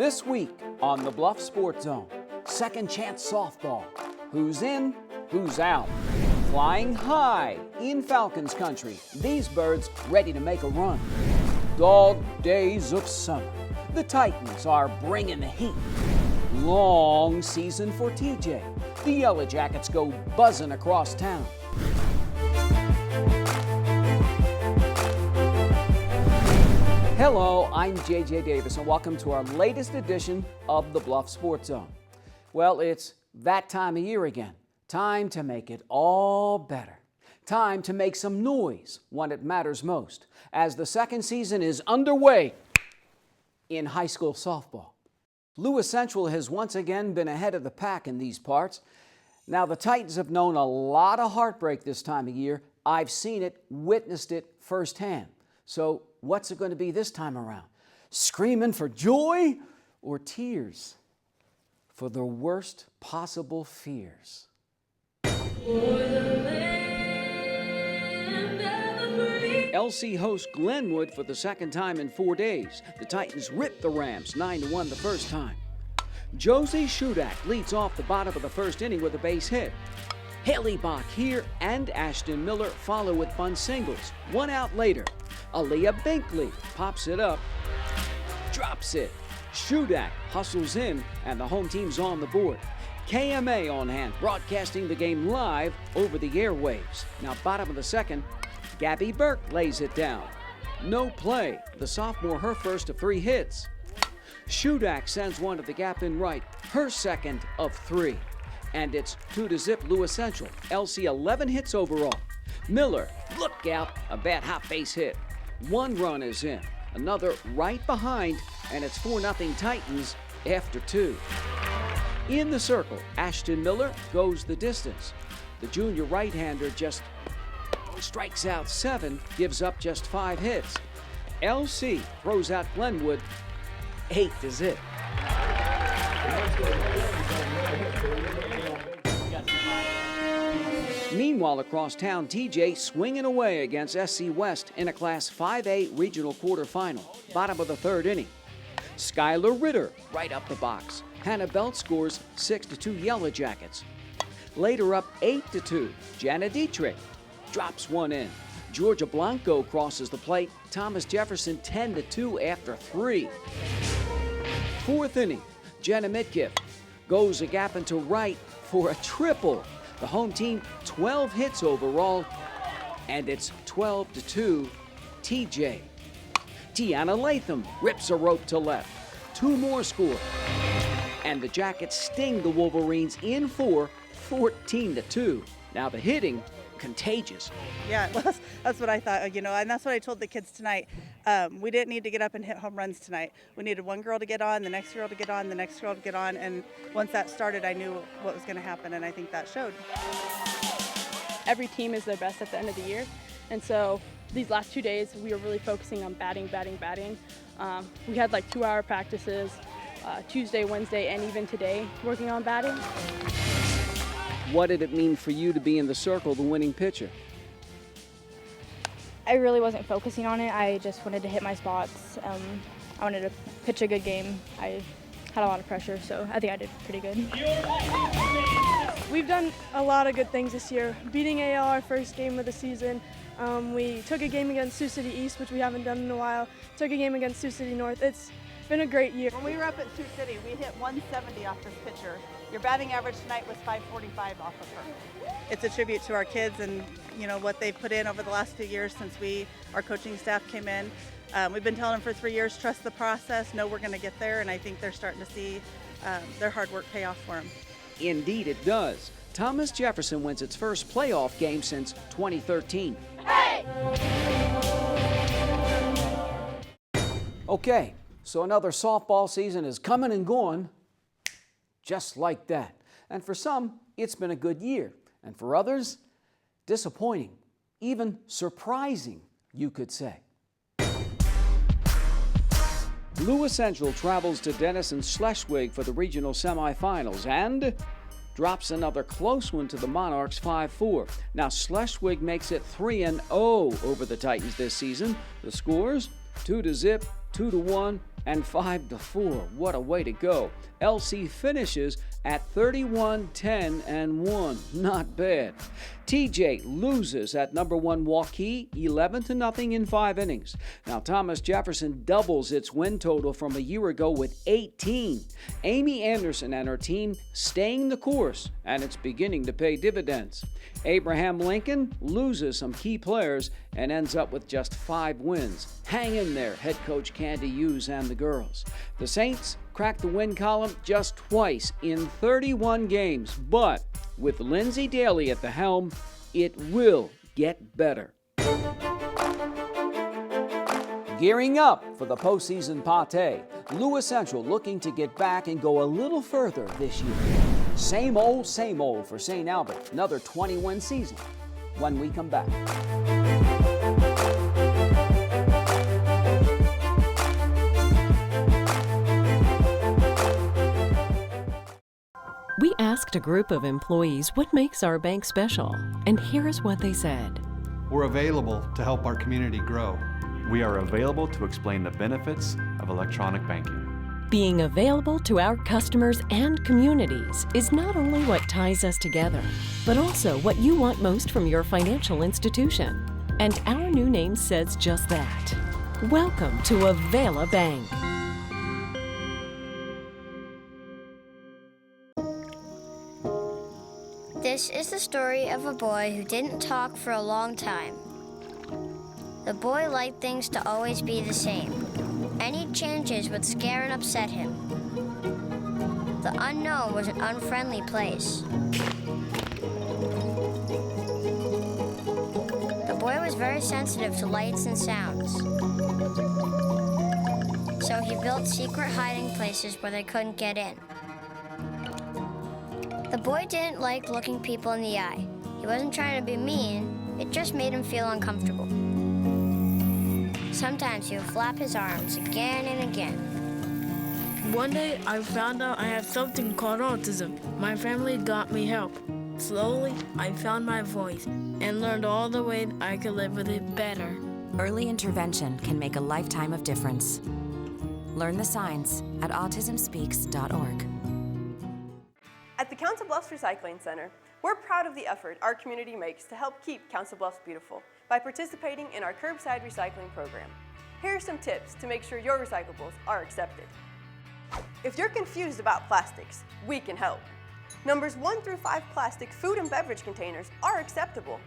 This week on the Bluff Sports Zone, second chance softball. Who's in, who's out? Flying high in Falcons country, these birds ready to make a run. Dog days of summer. The Titans are bringing the heat. Long season for TJ. The Yellow Jackets go buzzing across town. Hello, I'm JJ Davis, and welcome to our latest edition of the Bluff Sports Zone. Well, it's that time of year again. Time to make it all better. Time to make some noise when it matters most, as the second season is underway in high school softball. Lewis Central has once again been ahead of the pack in these parts. Now, the Titans have known a lot of heartbreak this time of year. I've seen it, witnessed it firsthand. So what's it going to be this time around? Screaming for joy or tears for the worst possible fears? LC hosts Glenwood for the second time in 4 days. The Titans ripped the Rams 9-1 the first time. Josie Shudak leads off the bottom of the first inning with a base hit. Haley Bach here and Ashton Miller follow with bunt singles. 1 out later, Aaliyah Binkley pops it up, drops it. Shudak hustles in, and the home team's on the board. KMA on hand, broadcasting the game live over the airwaves. Now, bottom of the second, Gabby Burke lays it down. No play. The sophomore, her first of 3 hits. Shudak sends one to the gap in right, her second of 3. And it's 2-0 Lewis Central. LC 11 hits overall. Miller, look out, a bad hot base hit. 1 run is in. Another right behind, and it's 4-0 Titans after 2. In the circle, Ashton Miller goes the distance. The junior right-hander just strikes out 7, gives up just 5 hits. LC throws out Glenwood 8-0. Meanwhile, across town, TJ swinging away against SC West in a Class 5A regional quarterfinal. Bottom of the 3rd inning. Skylar Ritter right up the box. Hannah Belt scores 6-2 Yellow Jackets. Later up 8-2, Jana Dietrich drops 1 in. Georgia Blanco crosses the plate. Thomas Jefferson 10-2 after 3. 4th inning, Jenna Mitkiff goes a gap into right for a triple. The home team 12 hits overall, and it's 12-2 TJ. Tiana Latham rips a rope to left. 2 more score. And the Jackets sting the Wolverines in 4, 14-2. Now the hitting, contagious. Yeah, that's what I thought, and that's what I told the kids tonight. We didn't need to get up and hit home runs tonight. We needed one girl to get on, the next girl to get on, the next girl to get on, and once that started, I knew what was going to happen, and I think that showed. Every team is their best at the end of the year, and so these last 2 days, we were really focusing on batting. We had like 2-hour practices, Tuesday, Wednesday, and even today, working on batting. What did it mean for you to be in the circle, the winning pitcher? I really wasn't focusing on it. I just wanted to hit my spots. I wanted to pitch a good game. I had a lot of pressure, so I think I did pretty good. We've done a lot of good things this year. Beating AL our first game of the season. We took a game against Sioux City East, which we haven't done in a while. Took a game against Sioux City North. It's been a great year. When we were up at Sioux City, we hit 170 off this pitcher. Your batting average tonight was 545 off of her. It's a tribute to our kids and what they've put in over the last few years since our coaching staff came in. We've been telling them for 3 years, trust the process, know we're going to get there, and I think they're starting to see their hard work pay off for them. Indeed it does. Thomas Jefferson wins its first playoff game since 2013. Hey! Okay, so another softball season is coming and going just like that. And for some, it's been a good year. And for others, disappointing, even surprising, you could say. Lewis Central travels to Denison Schleswig for the regional semifinals and drops another close one to the Monarchs 5-4. Now Schleswig makes it 3-0 over the Titans this season. The scores 2-0, 2-1, and 5-4. What a way to go. LC finishes at 31-10-1. Not bad. TJ loses at number 1 Waukee 11-0 in 5 innings. Now Thomas Jefferson doubles its win total from a year ago with 18. Amy Anderson and her team staying the course, and it's beginning to pay dividends. Abraham Lincoln loses some key players and ends up with just 5 wins. Hang in there, head coach Candy Hughes and the girls. The Saints cracked the win column just twice in 31 games, but with Lindsay Daly at the helm, it will get better. Gearing up for the postseason pate, Lewis Central looking to get back and go a little further this year. Same old for St. Albert. Another 20-win season when we come back. We asked a group of employees what makes our bank special, and here is what they said. We're available to help our community grow. We are available to explain the benefits of electronic banking. Being available to our customers and communities is not only what ties us together, but also what you want most from your financial institution. And our new name says just that. Welcome to Avela Bank. This is the story of a boy who didn't talk for a long time. The boy liked things to always be the same. Any changes would scare and upset him. The unknown was an unfriendly place. The boy was very sensitive to lights and sounds. So he built secret hiding places where they couldn't get in. The boy didn't like looking people in the eye. He wasn't trying to be mean, it just made him feel uncomfortable. Sometimes he would flap his arms again and again. One day, I found out I had something called autism. My family got me help. Slowly, I found my voice and learned all the ways I could live with it better. Early intervention can make a lifetime of difference. Learn the signs at autismspeaks.org. At the Council Bluffs Recycling Center, we're proud of the effort our community makes to help keep Council Bluffs beautiful by participating in our curbside recycling program. Here are some tips to make sure your recyclables are accepted. If you're confused about plastics, we can help. Numbers 1 through 5 plastic food and beverage containers are acceptable.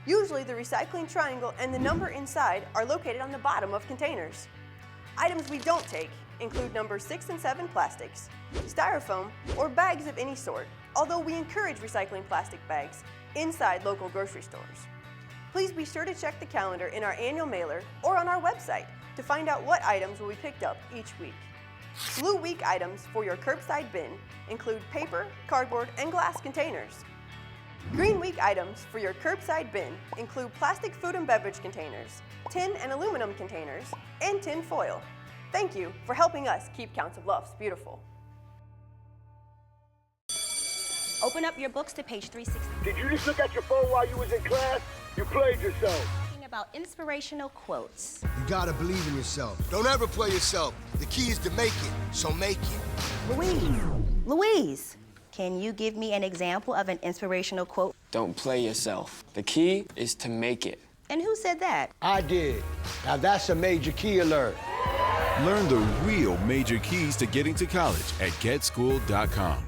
Usually the recycling triangle and the number inside are located on the bottom of containers. Items we don't take include numbers 6 and 7 plastics, styrofoam, or bags of any sort, although we encourage recycling plastic bags inside local grocery stores. Please be sure to check the calendar in our annual mailer or on our website to find out what items will be picked up each week. Blue Week items for your curbside bin include paper, cardboard, and glass containers. Green Week items for your curbside bin include plastic food and beverage containers, tin and aluminum containers, and tin foil. Thank you for helping us keep Council Bluffs beautiful. Open up your books to page 360. Did you just look at your phone while you was in class? You played yourself. Talking about inspirational quotes. You gotta believe in yourself. Don't ever play yourself. The key is to make it, so make it. Louise, can you give me an example of an inspirational quote? Don't play yourself. The key is to make it. And who said that? I did. Now that's a major key alert. Learn the real major keys to getting to college at getschool.com.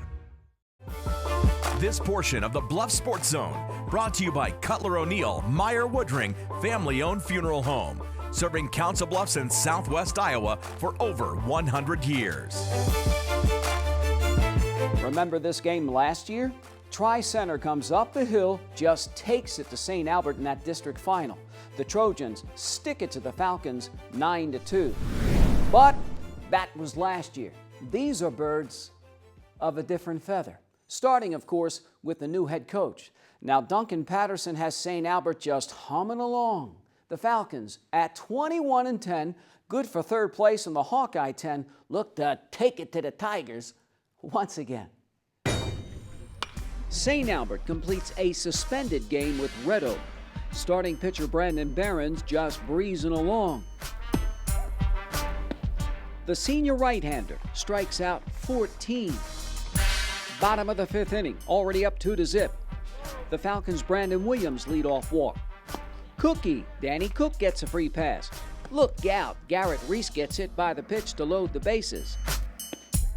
This portion of the Bluff Sports Zone brought to you by Cutler O'Neill, Meyer Woodring, family-owned funeral home, serving Council Bluffs in Southwest Iowa for over 100 years. Remember this game last year? Tri-Center comes up the hill, just takes it to St. Albert in that district final. The Trojans stick it to the Falcons 9-2. But that was last year. These are birds of a different feather. Starting, of course, with the new head coach. Now, Duncan Patterson has St. Albert just humming along. The Falcons at 21-10, good for third place, and the Hawkeye 10 look to take it to the Tigers once again. St. Albert completes a suspended game with Red Oak. Starting pitcher Brandon Barron's just breezing along. The senior right-hander strikes out 14. Bottom of the 5th inning, already up 2-0. The Falcons' Brandon Williams lead-off walk. Cookie, Danny Cook gets a free pass. Look out, Garrett Reese gets hit by the pitch to load the bases.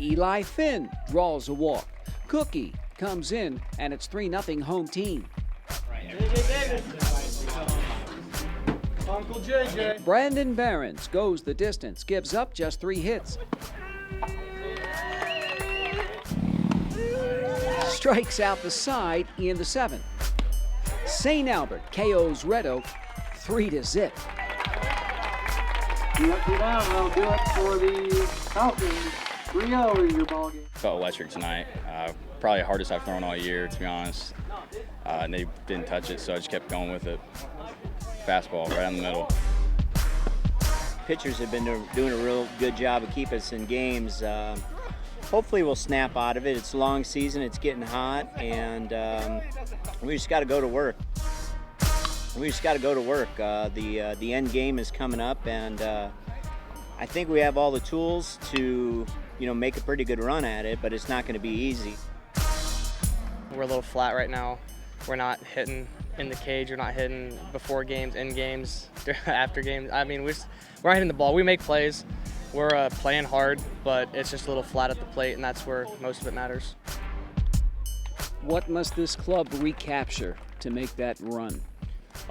Eli Finn draws a walk. Cookie comes in, and it's 3-0 home team. Uncle JJ. Brandon Barons goes the distance, gives up just 3 hits. Strikes out the side in the 7th. St. Albert KO's Red Oak 3-0. You up or down, I'll do it for the Falcons. 3-0 in your ball game. Felt electric tonight. Probably the hardest I've thrown all year, to be honest. And they didn't touch it, so I just kept going with it. Fastball right in the middle. Pitchers have been doing a real good job of keeping us in games. Hopefully we'll snap out of it. It's a long season, it's getting hot, and we just got to go to work. The end game is coming up, and I think we have all the tools to, make a pretty good run at it, but it's not going to be easy. We're a little flat right now. We're not hitting in the cage. We're not hitting before games, in games, after games. I mean, we're not hitting the ball. We make plays. We're playing hard, but it's just a little flat at the plate, and that's where most of it matters. What must this club recapture to make that run?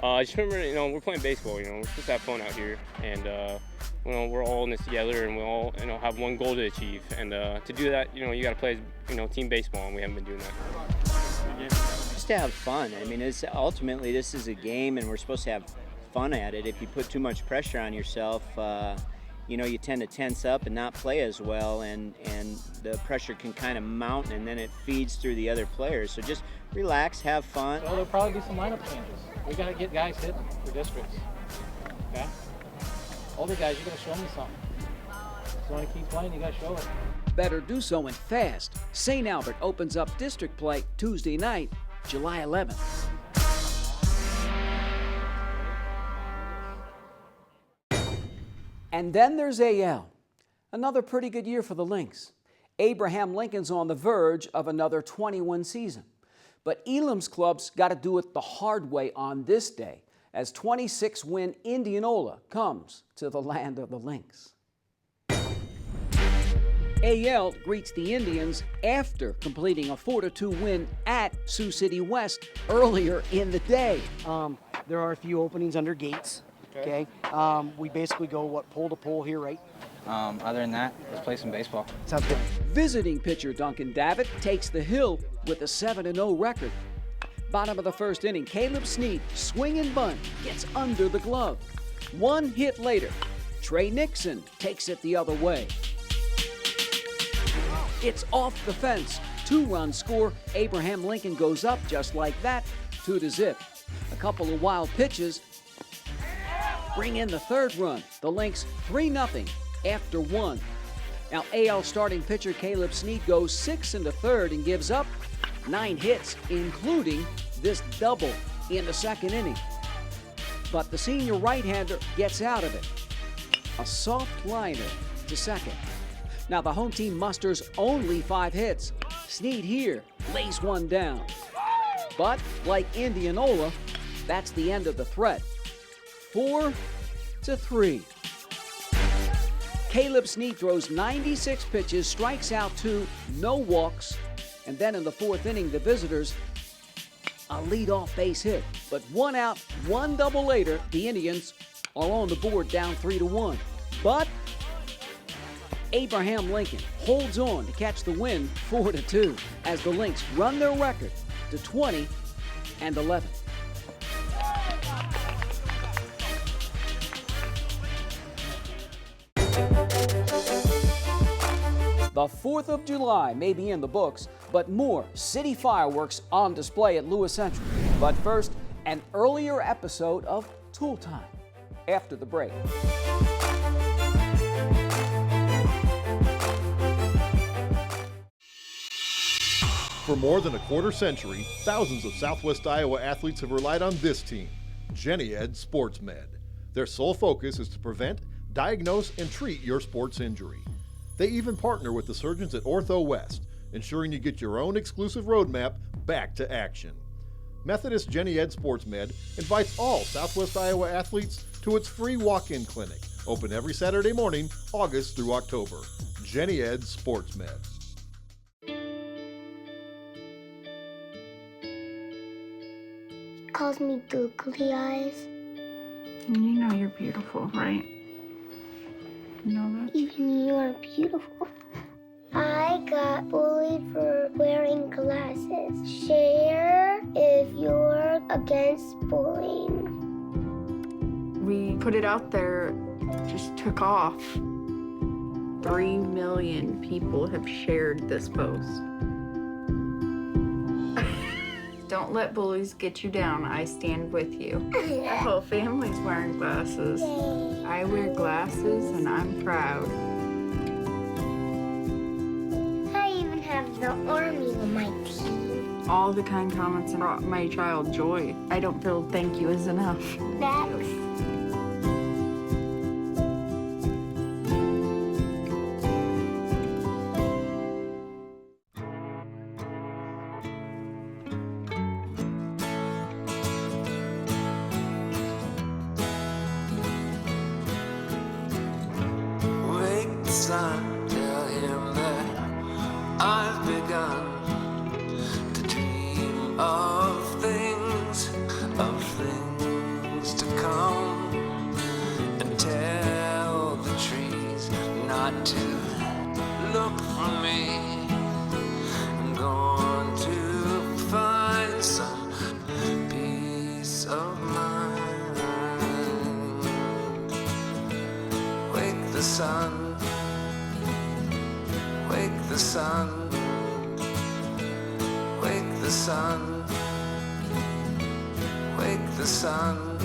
I just remember, we're playing baseball. We're supposed to have fun out here, and we're all in this together, and we all, have one goal to achieve. And to do that, you got to play, team baseball, and we haven't been doing that. Just to have fun. I mean, ultimately this is a game, and we're supposed to have fun at it. If you put too much pressure on yourself, you tend to tense up and not play as well, and the pressure can kind of mount, and then it feeds through the other players. So just relax, have fun. Well, there'll probably be some lineup changes. We got to get guys hitting for districts. Okay? Older guys, you got to show me something. If you want to keep playing, you got to show it. Better do so and fast. St. Albert opens up district play Tuesday night, July 11th. And then there's AL. Another pretty good year for the Lynx. Abraham Lincoln's on the verge of another 20-win season. But Elam's club's got to do it the hard way on this day as 26-win Indianola comes to the land of the Lynx. AL greets the Indians after completing a 4-2 win at Sioux City West earlier in the day. There are a few openings under gates. Okay. We basically go, pole to pole here, right? Other than that, let's play some baseball. Sounds good. Visiting pitcher Duncan Davitt takes the hill with a 7-0 record. Bottom of the 1st inning, Caleb Snead, swing and bunt, gets under the glove. 1 hit later, Trey Nixon takes it the other way. It's off the fence. 2-run score. Abraham Lincoln goes up just like that, 2-0. A couple of wild pitches bring in the 3rd run. The Lynx 3-0 after 1. Now AL starting pitcher Caleb Snead goes 6 1/3 and gives up 9 hits, including this double in the 2nd inning. But the senior right-hander gets out of it. A soft liner to second. Now the home team musters only 5 hits. Snead here lays one down. But like Indianola, that's the end of the threat. 4-3. Caleb Snead throws 96 pitches, strikes out 2, no walks, and then in the 4th inning, the visitors a leadoff base hit. But 1 out, 1 double later, the Indians are on the board down 3-1. But Abraham Lincoln holds on to catch the win 4-2 as the Lynx run their record to 20-11. The 4th of July may be in the books, but more city fireworks on display at Lewis Central. But first, an earlier episode of Tool Time after the break. For more than a quarter century, thousands of Southwest Iowa athletes have relied on this team, Jenny Ed Sports Med. Their sole focus is to prevent, diagnose and treat your sports injury. They even partner with the surgeons at Ortho West, ensuring you get your own exclusive roadmap back to action. Methodist Jenny Ed Sports Med invites all Southwest Iowa athletes to its free walk-in clinic, open every Saturday morning, August through October. Jenny Ed Sports Med. Calls me googly eyes. You know you're beautiful, right? You know that? Even you are beautiful. I got bullied for wearing glasses. Share if you're against bullying. We put it out there, just took off. 3 million people have shared this post. Don't let bullies get you down. I stand with you. The whole family's wearing glasses. I wear glasses and I'm proud. I even have the army on my team. All the kind comments brought my child joy. I don't feel thank you is enough. Thanks. Son, tell him that I've begun to dream of things to come, and tell the trees not to look for me. I'm going to find some peace of mind. Wake the sun. Wake the sun, wake the sun, wake the sun.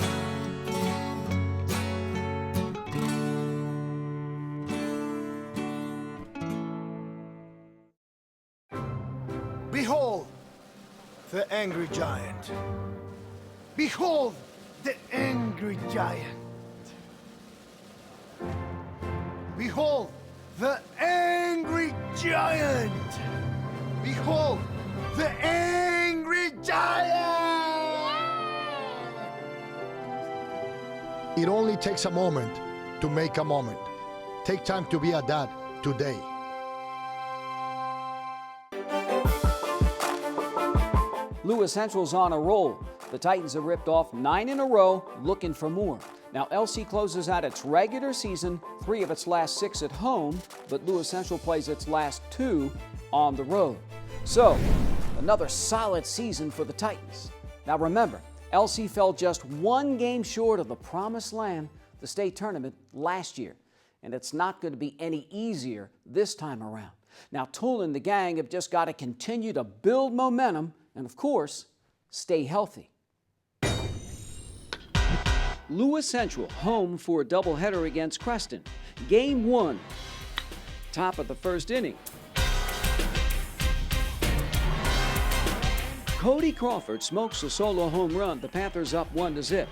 Behold the angry giant. Behold the angry giant. Behold the angry giant! Behold, the angry giant! It only takes a moment to make a moment. Take time to be a dad today. Lewis Central's on a roll. The Titans have ripped off 9 in a row, looking for more. Now, LC closes out its regular season, 3 of its last 6 at home, but Lewis Central plays its last 2 on the road. So, another solid season for the Titans. Now remember, LC fell just 1 game short of the promised land, the state tournament, last year. And it's not going to be any easier this time around. Now, Toole and the gang have just got to continue to build momentum and, of course, stay healthy. Lewis Central home for a doubleheader against Creston. Game 1, top of the first inning. Cody Crawford smokes a solo home run. The Panthers up 1-0.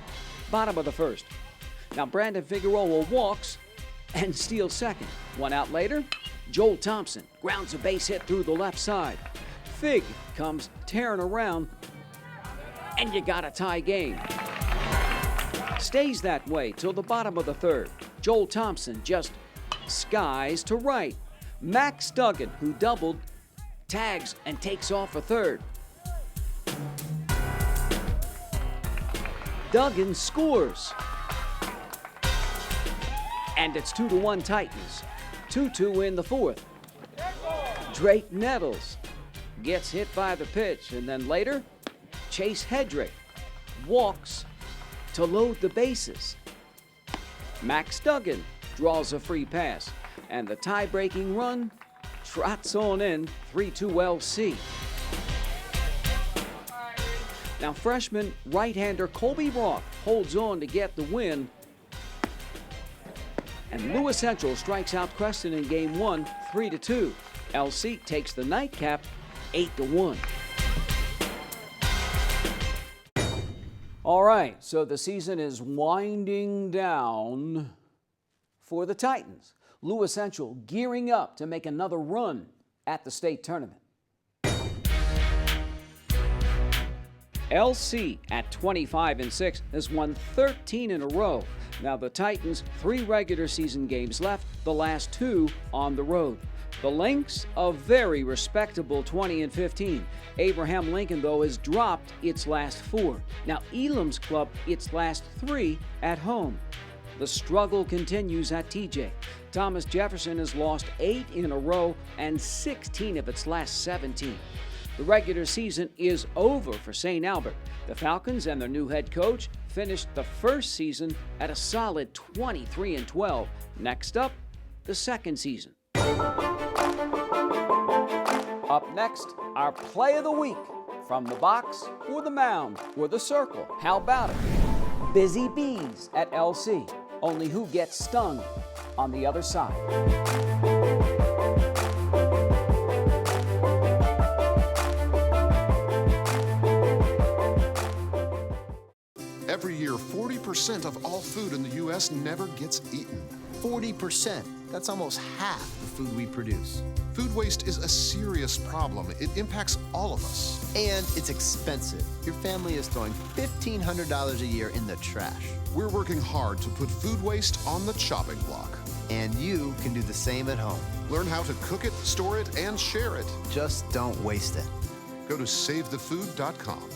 Bottom of the first. Now Brandon Figueroa walks and steals second. 1 out later, Joel Thompson grounds a base hit through the left side. Fig comes tearing around, and you got a tie game. Stays that way till the bottom of the third. Joel Thompson just skies to right. Max Duggan, who doubled, tags and takes off a third. Duggan scores. And it's 2-1 Titans. 2-2 in the fourth. Drake Nettles gets hit by the pitch, and then later, Chase Hedrick walks to load the bases. Max Duggan draws a free pass, and the tie-breaking run trots on in, 3-2 LC. Now freshman right-hander Colby Roth holds on to get the win, and Lewis Central strikes out Creston in game 1, 3-2. LC takes the nightcap, 8-1. All right, so the season is winding down for the Titans. Lewis Central gearing up to make another run at the state tournament. LC at 25-6 has won 13 in a row. Now the Titans, 3 regular season games left, the last 2 on the road. The Lynx, a very respectable 20-15. Abraham Lincoln, though, has dropped its last 4. Now Elam's club, its last 3 at home. The struggle continues at TJ. Thomas Jefferson has lost 8 in a row and 16 of its last 17. The regular season is over for St. Albert. The Falcons and their new head coach finished the first season at a solid 23-12. Next up, the second season. Up next, our play of the week. From the box, or the mound, or the circle. How about it? Busy bees at LC. Only who gets stung on the other side. Every year, 40% of all food in the U.S. never gets eaten. 40%. That's almost half the food we produce. Food waste is a serious problem. It impacts all of us. And it's expensive. Your family is throwing $1,500 a year in the trash. We're working hard to put food waste on the chopping block. And you can do the same at home. Learn how to cook it, store it, and share it. Just don't waste it. Go to SaveTheFood.com.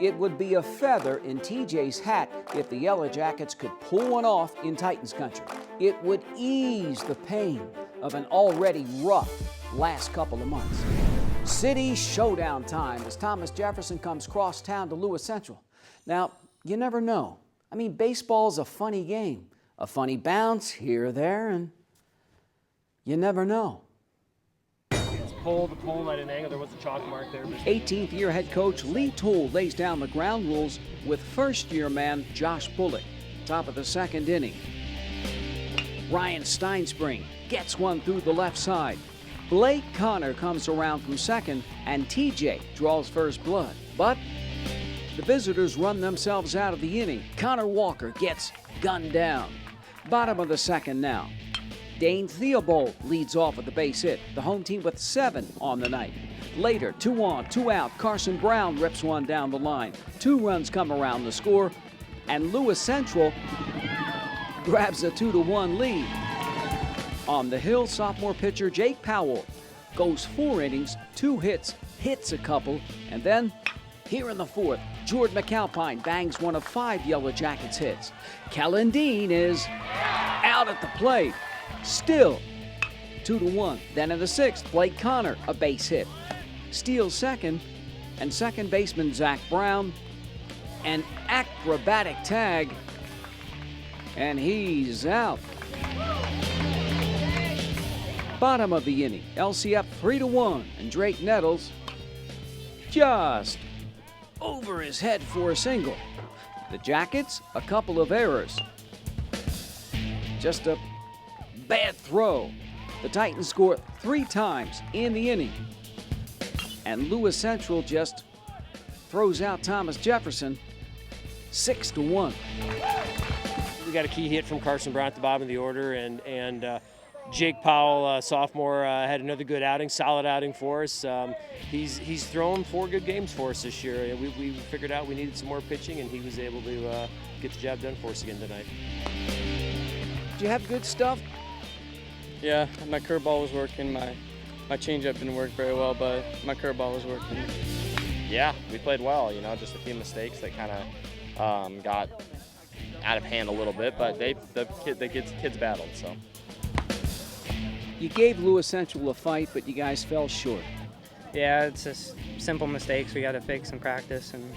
It would be a feather in TJ's hat if the Yellow Jackets could pull one off in Titans country. It would ease the pain of an already rough last couple of months. City showdown time as Thomas Jefferson comes cross town to Lewis Central. Now, you never know. I mean, baseball's a funny game. A funny bounce here or there, and you never know. Pulled at an angle. There was a chalk mark there. 18th-year head coach Lee Toole lays down the ground rules with first-year man Josh Bullock. Top of the second inning. Ryan Steinspring gets one through the left side. Blake Connor comes around from second, and TJ draws first blood. But the visitors run themselves out of the inning. Connor Walker gets gunned down. Bottom of the second now. Dane Theobald leads off with the base hit. The home team with 7 on the night. Later, 2 on, 2 out. Carson Brown rips one down the line. 2 runs come around the score, and Lewis Central grabs a 2-1 lead. On the hill, sophomore pitcher Jake Powell goes 4 innings, 2 hits, hits a couple, and then here in the 4th, Jordan McAlpine bangs one of 5 Yellow Jackets hits. Calendine is out at the plate. Still 2-1. Then in the 6th, Blake Connor, a base hit. Steals second, and second baseman Zach Brown, an acrobatic tag, and he's out. Bottom of the inning, LC up 3-1, and Drake Nettles just over his head for a single. The Jackets, a couple of errors. Just a bad throw. The Titans score 3 times in the inning. And Lewis Central just throws out Thomas Jefferson 6-1. We got a key hit from Carson Brown at the bottom of the order, and Jake Powell, sophomore, had another good outing, solid outing for us. He's thrown 4 good games for us this year. We figured out we needed some more pitching, and he was able to get the job done for us again tonight. Do you have good stuff? Yeah, my curveball was working. My changeup didn't work very well, but my curveball was working. Yeah, we played well. You know, just a few mistakes that kind of got out of hand a little bit, but the kids battled. So. You gave Lewis Central a fight, but you guys fell short. Yeah, it's just simple mistakes we got to fix in practice, and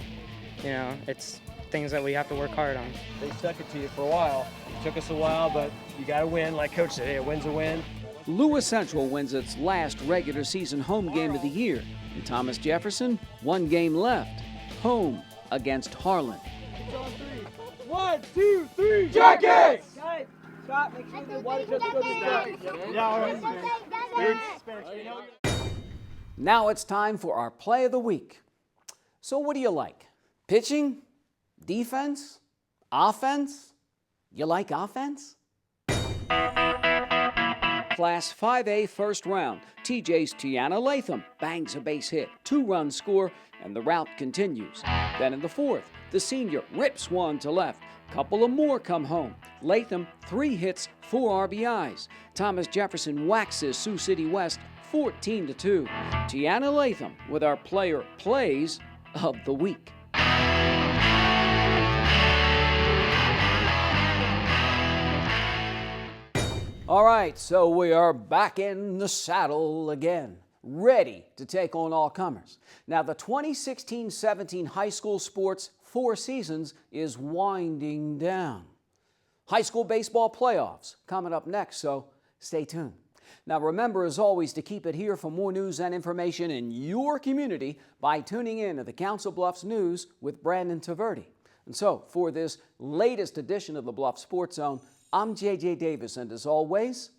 it's things that we have to work hard on. They stuck it to you for a while. It took us a while, but you got to win. Like Coach said, hey, a win's a win. Lewis Central wins its last regular season home game of the year. And Thomas Jefferson, 1 game left, home against Harlan. 1, 2, 3, Jackets! Guys, stop, make sure the water just goes to Yeah, all right. Now it's time for our play of the week. So what do you like? Pitching? Defense? Offense? You like offense? Class 5A first round. TJ's Tiana Latham bangs a base hit, 2-run score, and the rout continues. Then in the 4th, the senior rips one to left. Couple of more come home. Latham, 3 hits, 4 RBIs. Thomas Jefferson waxes Sioux City West 14-2. Tiana Latham with our player plays of the week. All right, so we are back in the saddle again, ready to take on all comers. Now, the 2016-17 high school sports 4 seasons is winding down. High school baseball playoffs coming up next, so stay tuned. Now, remember, as always, to keep it here for more news and information in your community by tuning in to the Council Bluffs News with Brandon Taverdi. And so, for this latest edition of the Bluff Sports Zone, I'm J.J. Davis, and as always,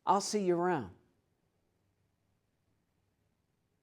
I'll see you around.